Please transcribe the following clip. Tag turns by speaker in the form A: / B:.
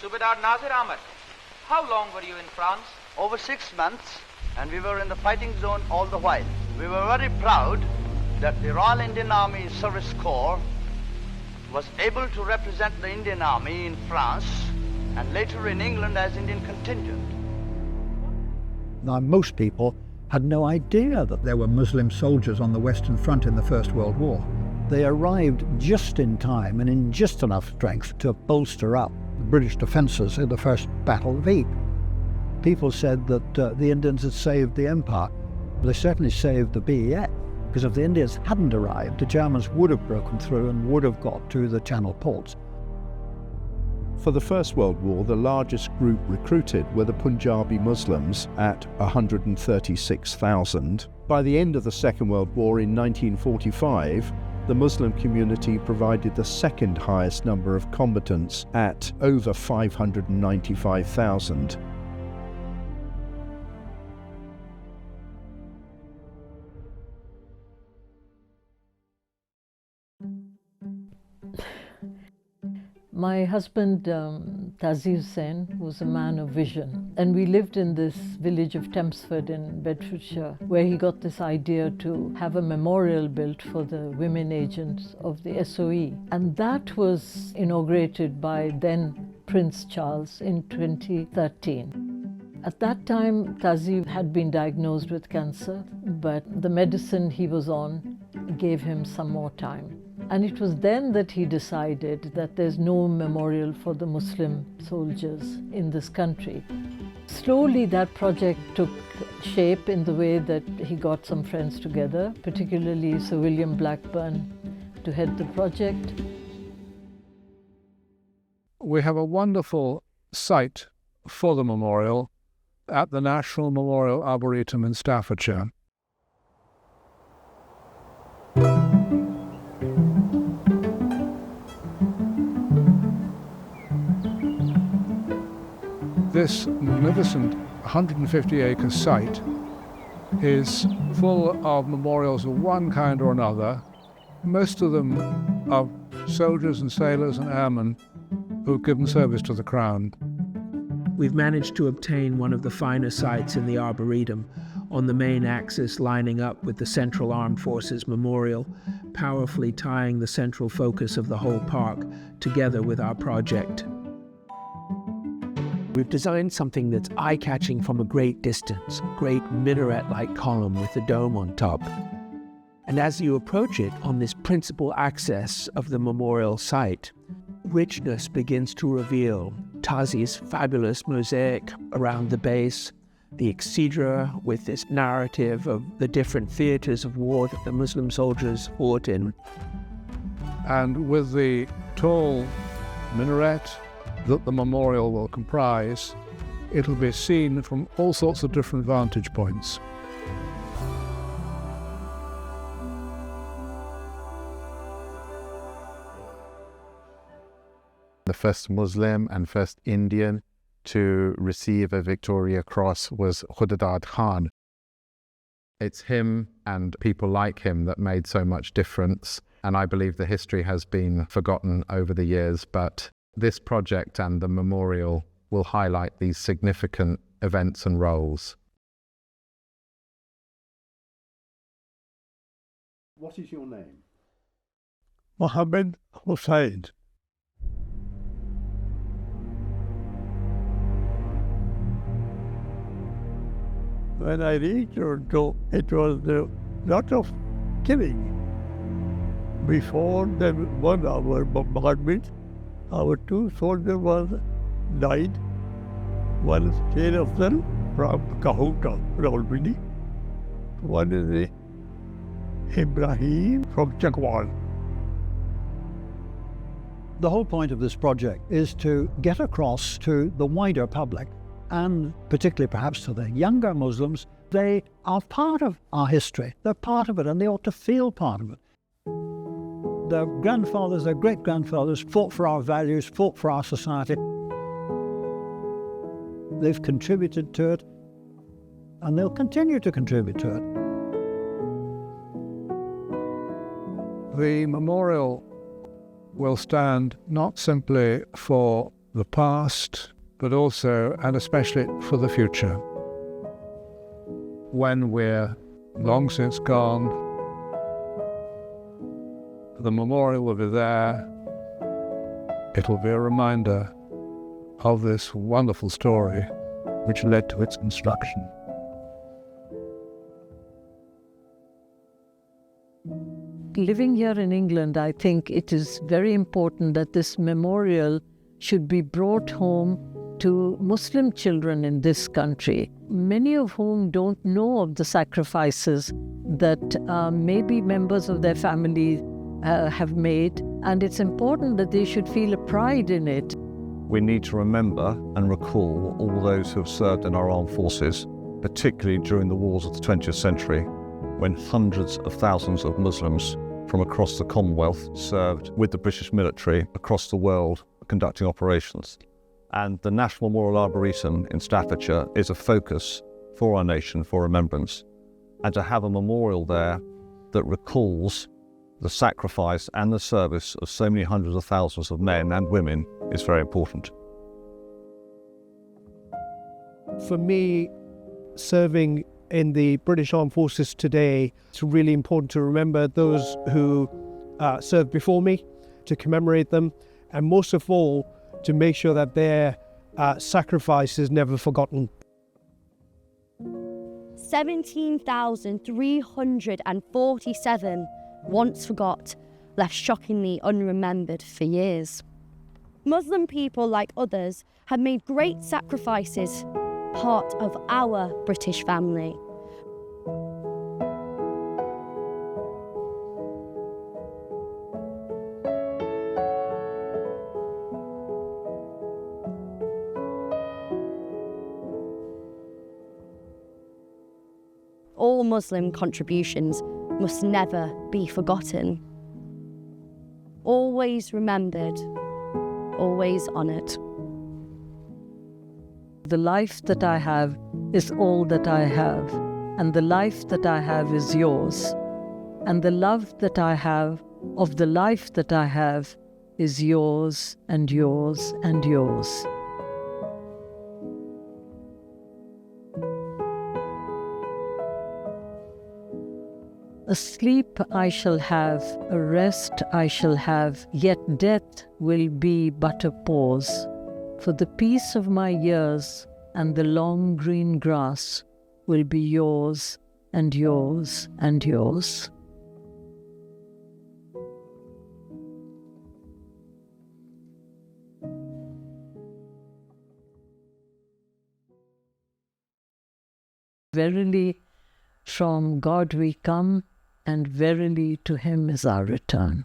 A: Subedar Nazir Ahmed, how long were you in France?
B: Over 6 months, and we were in the fighting zone all the while. We were very proud that the Royal Indian Army Service Corps was able to represent the Indian Army in France and later in England as Indian contingent.
C: Now, most people had no idea that there were Muslim soldiers on the Western Front in the First World War. They arrived just in time and in just enough strength to bolster up the British defences in the First Battle of Ypres. People said that the Indians had saved the empire. They certainly saved the BEF, because if the Indians hadn't arrived, the Germans would have broken through and would have got to the Channel ports.
D: For the First World War, the largest group recruited were the Punjabi Muslims at 136,000. By the end of the Second World War in 1945, the Muslim community provided the second highest number of combatants at over 595,000.
E: My husband, Tazi Hussain, was a man of vision, and we lived in this village of Tempsford in Bedfordshire, where he got this idea to have a memorial built for the women agents of the SOE. And that was inaugurated by then Prince Charles in 2013. At that time, Tazi had been diagnosed with cancer, but the medicine he was on gave him some more time. And it was then that he decided that there's no memorial for the Muslim soldiers in this country. Slowly that project took shape in the way that he got some friends together, particularly Sir William Blackburn, to head the project.
F: We have a wonderful site for the memorial at the National Memorial Arboretum in Staffordshire. This magnificent 150-acre site is full of memorials of one kind or another, most of them of soldiers and sailors and airmen who've given service to the Crown.
G: We've managed to obtain one of the finer sites in the Arboretum, on the main axis lining up with the Central Armed Forces Memorial, powerfully tying the central focus of the whole park together with our project. We've designed something that's eye-catching from a great distance, great minaret-like column with a dome on top. And as you approach it on this principal axis of the memorial site, richness begins to reveal. Tazi's fabulous mosaic around the base, the exedra with this narrative of the different theatres of war that the Muslim soldiers fought in.
F: And with the tall minaret that the memorial will comprise, it'll be seen from all sorts of different vantage points.
H: The first Muslim and first Indian to receive a Victoria Cross was Khudadad Khan. It's him and people like him that made so much difference, and I believe the history has been forgotten over the years, but this project and the memorial will highlight these significant events and roles.
D: What is your name?
C: Mohammed Hussain. When I reached Toronto, it was a lot of killing. Before the 1 hour bombardment, our 2 soldiers died. One is Shane Afzal from Kahota, Rawalpindi. One is Ibrahim from Chakwal. The whole point of this project is to get across to the wider public, and particularly perhaps to the younger Muslims, they are part of our history. They're part of it, and they ought to feel part of it. Their grandfathers, their great-grandfathers fought for our values, fought for our society. They've contributed to it, and they'll continue to contribute to it.
F: The memorial will stand not simply for the past, but also and especially for the future. When we're long since gone, the memorial will be there. It'll be a reminder of this wonderful story which led to its construction.
E: Living here in England, I think it is very important that this memorial should be brought home to Muslim children in this country, many of whom don't know of the sacrifices that maybe members of their family have made, and it's important that they should feel a pride in it.
I: We need to remember and recall all those who have served in our armed forces, particularly during the wars of the 20th century, when hundreds of thousands of Muslims from across the Commonwealth served with the British military across the world conducting operations. And the National Memorial Arboretum in Staffordshire is a focus for our nation, for remembrance. And to have a memorial there that recalls the sacrifice and the service of so many hundreds of thousands of men and women is very important.
J: For me, serving in the British Armed Forces today, it's really important to remember those who served before me, to commemorate them, and most of all, to make sure that their sacrifice is never forgotten.
K: 17,347 once forgot, left shockingly unremembered for years. Muslim people, like others, have made great sacrifices, part of our British family. All Muslim contributions must never be forgotten. Always remembered, always honoured.
E: The life that I have is all that I have, and the life that I have is yours. And the love that I have of the life that I have is yours and yours and yours. A sleep I shall have, a rest I shall have, yet death will be but a pause. For the peace of my years and the long green grass will be yours and yours and yours. Verily, from God we come, and verily to him is our return.